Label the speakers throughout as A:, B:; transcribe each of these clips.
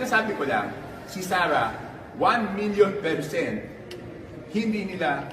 A: sinasabi ko lang, si Sara, 1,000,000% hindi nila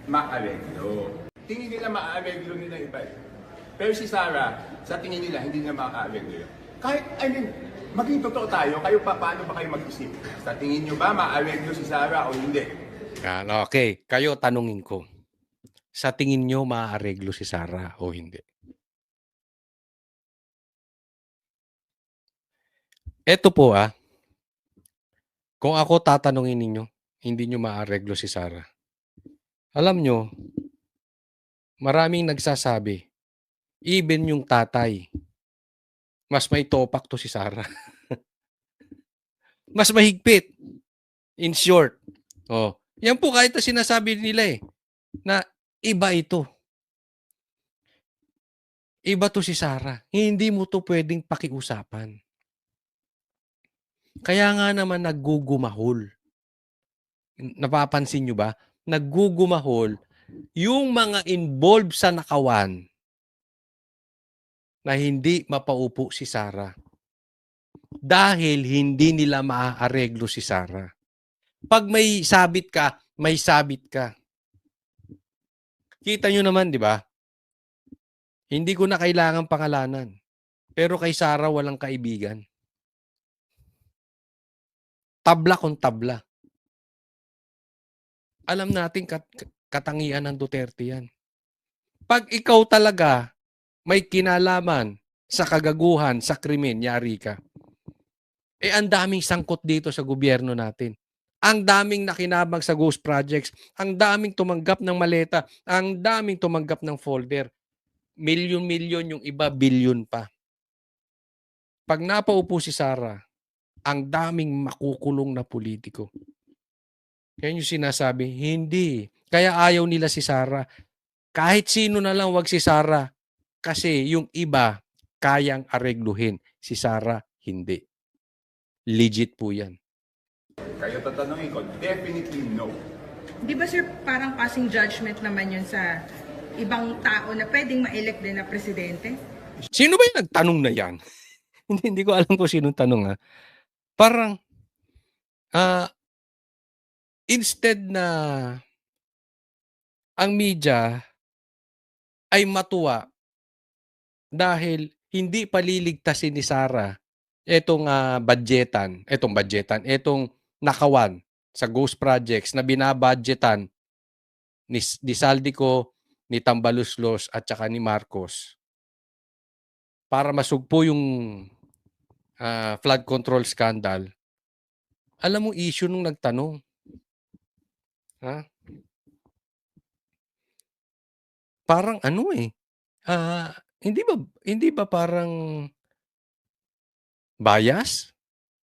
A: maareglo. Tingin nila maareglo nila iba. Pero si Sara, sa tingin nila, hindi nila maareglo yun. Kahit, maging totoo tayo, kayo pa, paano ba kayo mag-isip? Sa tingin nyo ba maareglo si Sara o hindi?
B: Okay, kayo tanungin ko. Sa tingin nyo maaareglo si Sara o hindi? Eto po kung ako tatanungin ninyo, hindi nyo maaareglo si Sara. Alam nyo, maraming nagsasabi, even yung tatay, mas may topak to si Sara. Mas mahigpit. In short. Yan po kahit na sinasabi nila na iba ito. Iba to si Sara. Hindi mo to pwedeng pakiusapan. Kaya nga naman naggugumahol. Napapansin nyo ba? Naggugumahol yung mga involved sa nakawan na hindi mapaupo si Sara. Dahil hindi nila maaareglo si Sara. Pag may sabit ka, may sabit ka. Kita nyo naman, di ba? Hindi ko na kailangan pangalanan. Pero kay Sara walang kaibigan. Tabla kung tabla. Alam natin katangian ng Duterte yan. Pag ikaw talaga may kinalaman sa kagaguhan, sa krimen, yari ka. Ang daming sangkot dito sa gobyerno natin. Ang daming nakinabang sa ghost projects. Ang daming tumanggap ng maleta. Ang daming tumanggap ng folder. Milyon-milyon, yung iba bilyon pa. Pag napaupo si Sara, ang daming makukulong na politiko. Yan yung sinasabi, hindi. Kaya ayaw nila si Sara. Kahit sino na lang wag si Sara. Kasi yung iba, kayang aregluhin. Si Sara, hindi. Legit po yan.
A: Kayo tatanungin ko, definitely no.
C: Di ba sir, parang passing judgment naman yun sa ibang tao na pwedeng ma-elect din na presidente?
B: Sino ba yung nagtanong na yan? Hindi ko alam kung sinong tanong Parang, instead na ang media ay matuwa dahil hindi paliligtasin ni Sara etong nakawan sa ghost projects na binabudgetan ni Saldico, ni Tambaluslos at saka ni Marcos para masugpo yung flood control scandal. Alam mo issue nung nagtanong. Parang hindi ba parang bias?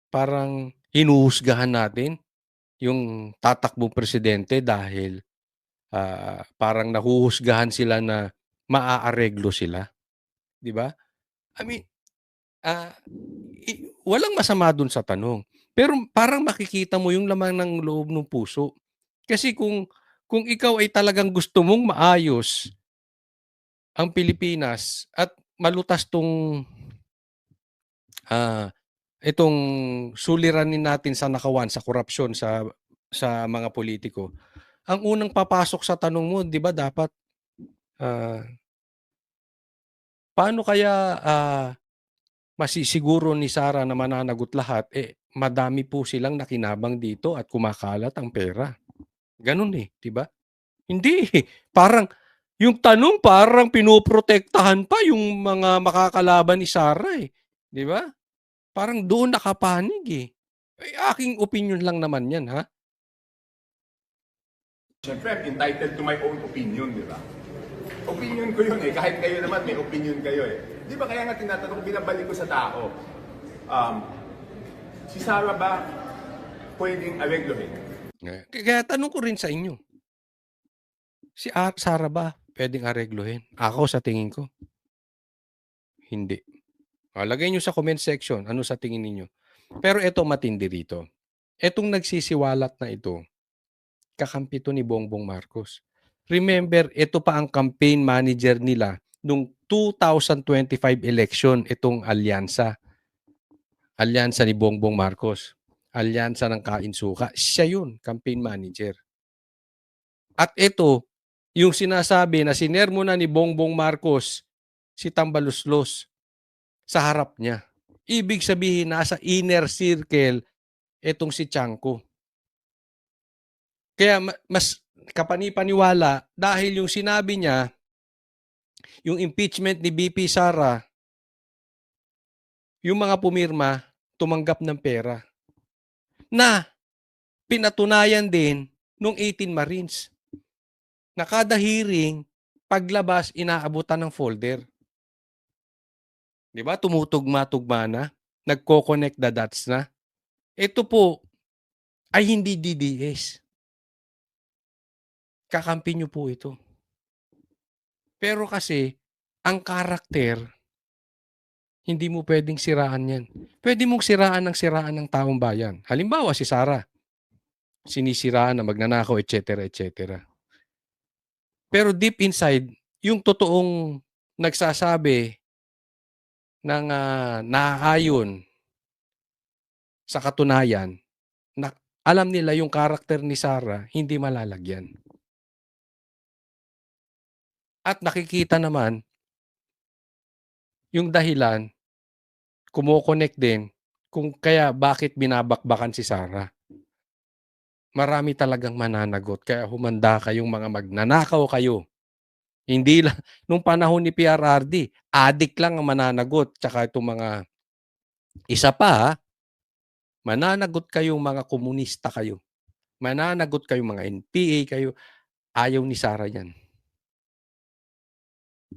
B: Parang hinuhusgahan natin yung tatakbong presidente dahil parang nahuhusgahan sila na maaareglo sila. 'Di ba? I mean, walang masama dun sa tanong. Pero parang makikita mo yung laman ng loob ng puso. Kasi kung ikaw ay talagang gusto mong maayos ang Pilipinas at malutas itong suliranin natin sa nakawan, sa korupsyon, sa mga politiko, ang unang papasok sa tanong mo, di ba dapat, paano kaya masisiguro ni Sara na mananagot lahat? Madami po silang nakinabang dito at kumakalat ang pera. Ganun di ba? Hindi, parang, yung tanong parang pinoprotektahan pa yung mga makakalaban ni Sara di ba? Parang doon nakapanig aking opinion lang naman yan, ha?
A: Siyempre, I'm entitled to my own opinion, di ba? Opinion ko yun kahit kayo naman may opinion kayo Di ba kaya nga tinatanong, binabalik ko sa tao, si Sara ba pwedeng areglohin?
B: Kaya tanong ko rin sa inyo, si Sara ba pwedeng areglohin? Ako sa tingin ko, hindi. Lagay nyo sa comment section, ano sa tingin ninyo? Pero ito matindi rito. Etong nagsisiwalat na ito, kakampi to ni Bongbong Marcos. Remember, ito pa ang campaign manager nila nung 2025 election, itong alyansa ni Bongbong Marcos. Alyansa ng Kainsuka. Siya yun, campaign manager. At ito, yung sinasabi na sinermo na ni Bongbong Marcos si Tambaluslos sa harap niya. Ibig sabihin, nasa inner circle itong si Tiangco. Kaya mas kapani-paniwala dahil yung sinabi niya, yung impeachment ni BP Sara, yung mga pumirma, tumanggap ng pera. Na pinatunayan din nung 18 Marines. Na kada hearing, paglabas, inaabutan ng folder. Di ba? Tumutugma-tugma na. Nagko-connect the dots na. Ito po ay hindi DDS. Kakampi nyo po ito. Pero kasi, ang karakter, hindi mo pwedeng siraan yan. Pwede mong siraan ng taong bayan. Halimbawa, si Sara. Sinisiraan na magnanakaw, etc. etc. Pero deep inside, yung totoong nagsasabi ng naaayon sa katunayan, na alam nila yung karakter ni Sara, hindi malalagyan. At nakikita naman yung dahilan, kumokonek din kung kaya bakit binabakbakan si Sara. Marami talagang mananagot, kaya humanda kayong mga magnanakaw kayo. Hindi lang, nung panahon ni PRRD, adik lang ang mananagot, tsaka itong mga, isa pa, mananagot kayong mga komunista kayo. Mananagot kayong mga NPA kayo. Ayaw ni Sara yan.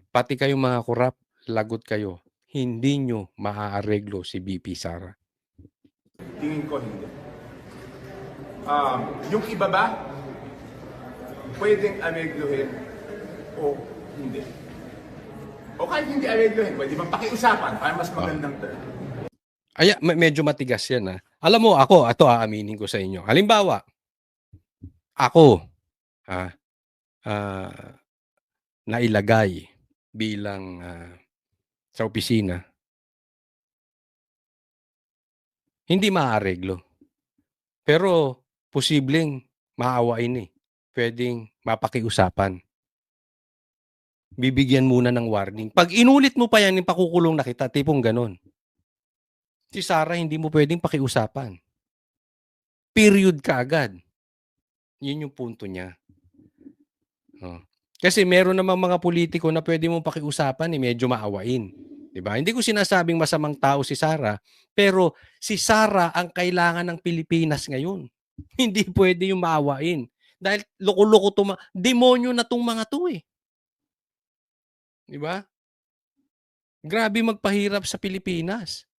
B: Pati kayong mga korap, lagot kayo. Hindi nyo maaareglo si BP Sara.
A: Tingin ko hindi. Yung iba ba, pwedeng areglohin o hindi? O kahit hindi areglohin, pwede bang pakiusapan para mas magandang term?
B: Ay, medyo matigas yan. Alam mo, ako, ito aaminin ko sa inyo. Halimbawa, ako, nailagay bilang sa opisina, hindi maaareglo. Pero posibleng maawain Pwedeng mapakiusapan. Bibigyan muna ng warning. Pag inulit mo pa yan, pakukulong na kita, tipong ganon. Si Sara, hindi mo pwedeng pakiusapan. Period ka agad. Yun yung punto niya. Kasi meron namang mga politiko na pwede mong pakiusapan, medyo maawain. Diba? Hindi ko sinasabing masamang tao si Sara, pero si Sara ang kailangan ng Pilipinas ngayon. Hindi pwede yung maawain. Dahil loko-loko demonyo na tong mga to Diba? Grabe magpahirap sa Pilipinas.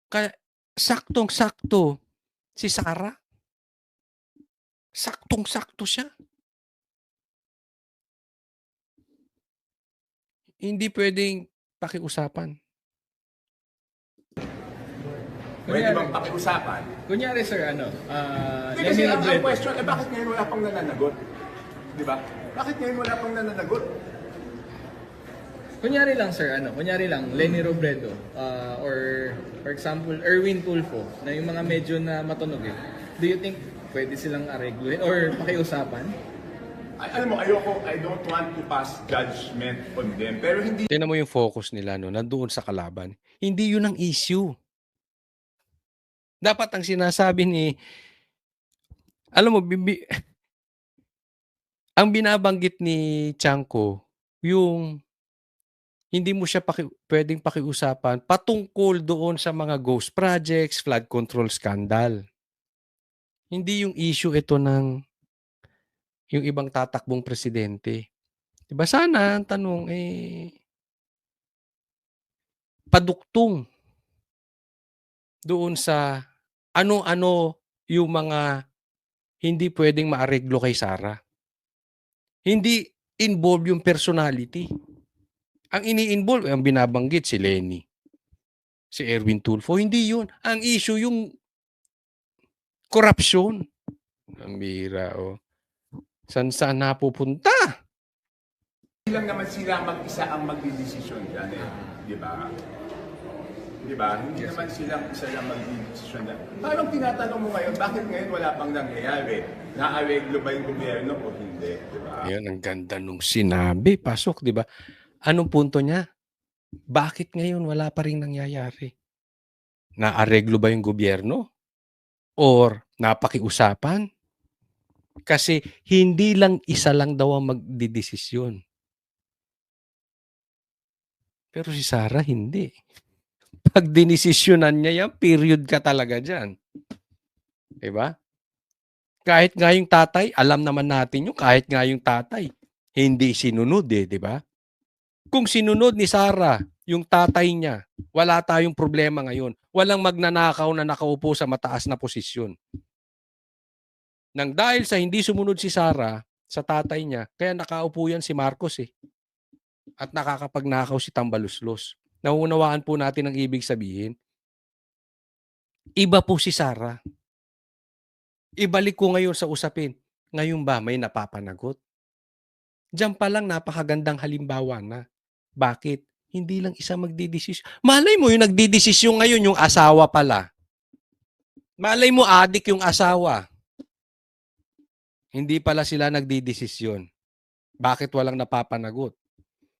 B: Kaya saktong-sakto si Sara. Saktong-sakto siya. Hindi pwedeng pakiusapan.
A: Pwede bang pakiusapan?
D: Kunyari sir,
A: Kasi ang question, bakit ngayon wala pang nananagot? Di ba? Bakit ngayon wala pang nananagot?
D: kunyari lang sir, kunyari lang, Lenny Robredo, or for example, Erwin Tulfo, na yung mga medyo na matunog Do you think pwede silang aregluhin or pakiusapan?
A: Alam mo, I don't want to pass judgment on them. Pero hindi.
B: Tingnan mo yung focus nila, nandoon sa kalaban. Hindi yun ang issue. Dapat ang sinasabi alam mo, ang binabanggit ni Tiangco, yung hindi mo siya pwedeng pakiusapan patungkol doon sa mga ghost projects, flood control scandal. Hindi yung issue ito ng yung ibang tatakbong presidente. Diba sana ang tanong paduktong doon sa ano-ano yung mga hindi pwedeng maareglo kay Sara. Hindi involved yung personality. Ang ini-involve, ang binabanggit si Lenny, si Erwin Tulfo. Hindi yun. Ang issue yung corruption. Ang bira, Saan napupunta?
A: Hindi lang naman sila mag-isa ang magdidesisyon dyan Di ba? Di ba? Hindi naman silang isa lang mag-desisyon na. Parang tinatanong mo ngayon, bakit ngayon wala pang nangyayari? Naareglo ba yung gobyerno o hindi? Di ba?
B: Ayun, ang ganda nung sinabi. Pasok, di ba? Anong punto niya? Bakit ngayon wala pa rin nangyayari? Naareglo ba yung gobyerno? Or napakiusapan? Kasi hindi lang isa lang daw ang magdidesisyon. Pero si Sarah hindi. Pag dinesisyonan niya yan, period ka talaga dyan. Diba? Kahit nga yung tatay, alam naman natin yung kahit nga yung tatay, hindi sinunod di ba? Kung sinunod ni Sarah, yung tatay niya, wala tayong problema ngayon. Walang magnanakaw na nakaupo sa mataas na posisyon. Nang dahil sa hindi sumunod si Sarah sa tatay niya, kaya nakaupo yan si Marcos At nakakapagnakaw si Tambaluslos. Nauunawaan po natin ang ibig sabihin. Iba po si Sarah. Ibalik ko ngayon sa usapin. Ngayon ba may napapanagot? Diyan pa lang napakagandang halimbawa na. Bakit? Hindi lang isa magdidesisyon. Malay mo yung nagdidesisyon ngayon yung asawa pala. Malay mo adik yung asawa. Hindi pala sila nagdidesisyon. Bakit walang napapanagot?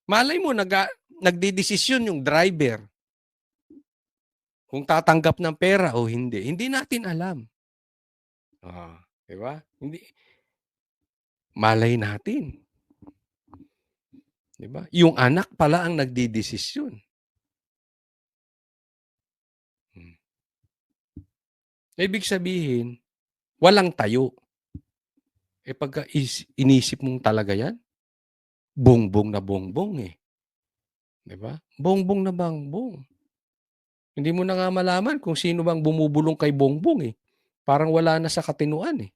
B: Malay mo nagdidesisyon yung driver. Kung tatanggap ng pera o hindi. Hindi natin alam. Di ba? Hindi. Malay natin. Di ba? Yung anak pala ang nagdidesisyon. Ibig sabihin, walang tayo. Pagka inisip mong talaga yan, bongbong na bongbong Di ba? Bongbong na bongbong. Hindi mo na nga malaman kung sino bang bumubulong kay bongbong Parang wala na sa katinuan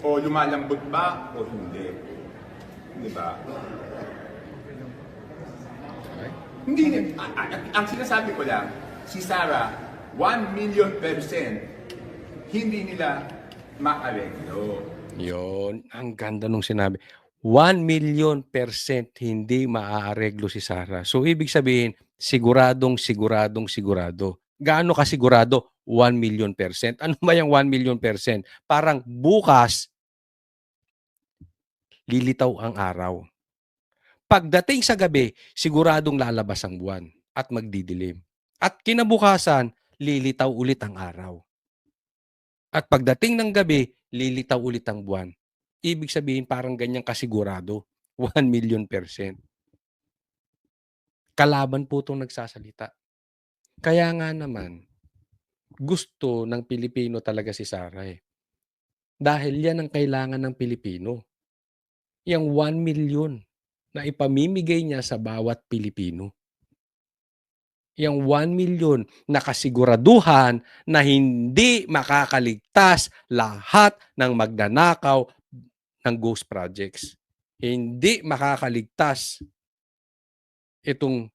A: O lumalambot ba o hindi? Di ba? Hindi. Ang sinasabi ko lang, si Sarah, 1,000,000% hindi nila maareglo.
B: Yon, ang ganda nung sinabi. 1,000,000% hindi maaareglo si Sarah. So, ibig sabihin, siguradong. Gaano ka sigurado? 1,000,000%. Ano ba yung 1,000,000%? Parang bukas, lilitaw ang araw. Pagdating sa gabi, siguradong lalabas ang buwan at magdidilim. At kinabukasan, lilitaw ulit ang araw. At pagdating ng gabi, lilitaw ulit ang buwan. Ibig sabihin parang ganyang kasigurado. 1,000,000%. Kalaban po itong nagsasalita. Kaya nga naman, gusto ng Pilipino talaga si Sarah Dahil yan ang kailangan ng Pilipino. Yang 1,000,000 na ipamimigay niya sa bawat Pilipino. Yang 1,000,000 na kasiguraduhan na hindi makakaligtas lahat ng magnanakaw ng ghost projects. Hindi makakaligtas itong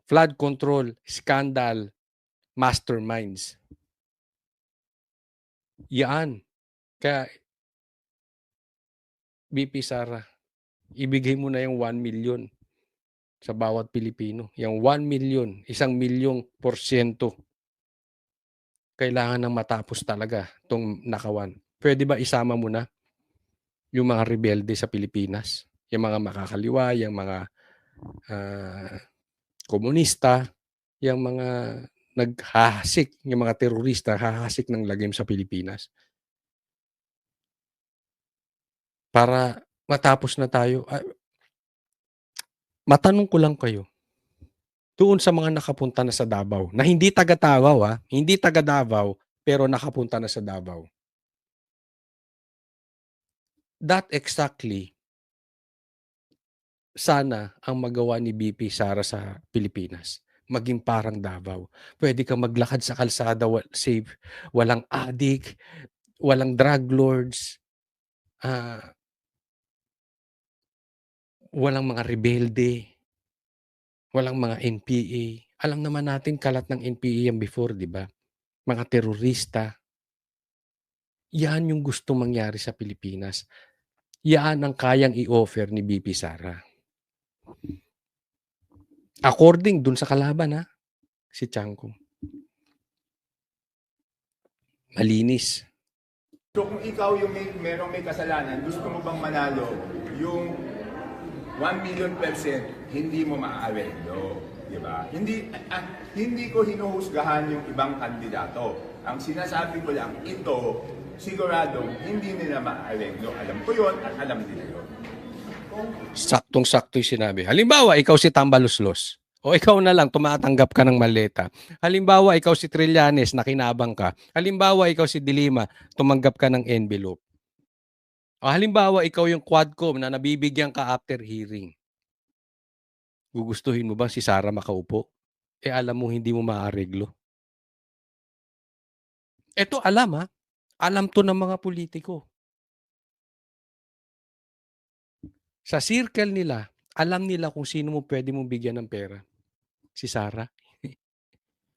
B: flood control scandal masterminds. Yan. Kaya BP Sara, ibigay mo na yung 1,000,000 sa bawat Pilipino. Yung 1,000,000, 1,000,000%. Kailangan nang matapos talaga itong nakawan. Pwede ba isama mo na yung mga rebelde sa Pilipinas? Yung mga makakaliwa, yung mga komunista, yung mga naghahasik, yung mga terorista, hahasik ng lagim sa Pilipinas. Para matapos na tayo. Matanong ko lang kayo, doon sa mga nakapunta na sa Davao, na hindi taga Davao hindi taga Davao, pero nakapunta na sa Davao. That exactly, sana ang magawa ni BP Sara sa Pilipinas. Maging parang Davao. Pwede kang maglakad sa kalsada, safe, walang addict, walang drug lords, walang mga rebelde, walang mga NPA. Alam naman natin kalat ng NPA yan before, di ba? Mga terorista. Yan yung gusto mangyari sa Pilipinas. Yan ang kayang i-offer ni BP Sara. According dun sa kalaban, ha? Si Tiangco. Malinis.
A: So kung ikaw yung merong may kasalanan, gusto mo bang manalo yung 1,000,000%, hindi mo maaareglo. Di ba? Hindi ko hinuhusgahan yung ibang kandidato. Ang sinasabi ko lang, ito, siguradong hindi nila maaareglo. Alam ko yon at alam nila yon.
B: Saktong-sakto yung sinabi. Halimbawa, ikaw si Tambaluslos. O ikaw na lang, tumatanggap ka ng maleta. Halimbawa, ikaw si Trillanes, nakinabang ka. Halimbawa, ikaw si Dilima, tumanggap ka ng envelope. O halimbawa, ikaw yung Quadcom na nabibigyan ka after hearing. Gugustuhin mo ba si Sara makaupo? Alam mo hindi mo maareglo. Ito alam, ha? Alam to ng mga politiko. Sa circle nila, alam nila kung sino mo pwede mong bigyan ng pera. Si Sara.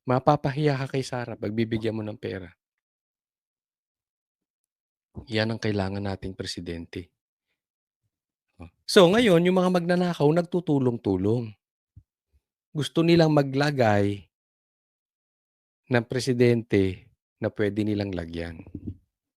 B: Mapapahiya ka kay Sara pag bibigyan mo ng pera. Yan ang kailangan nating presidente. So ngayon, yung mga magnanakaw, nagtutulong-tulong. Gusto nilang maglagay ng presidente na pwede nilang lagyan.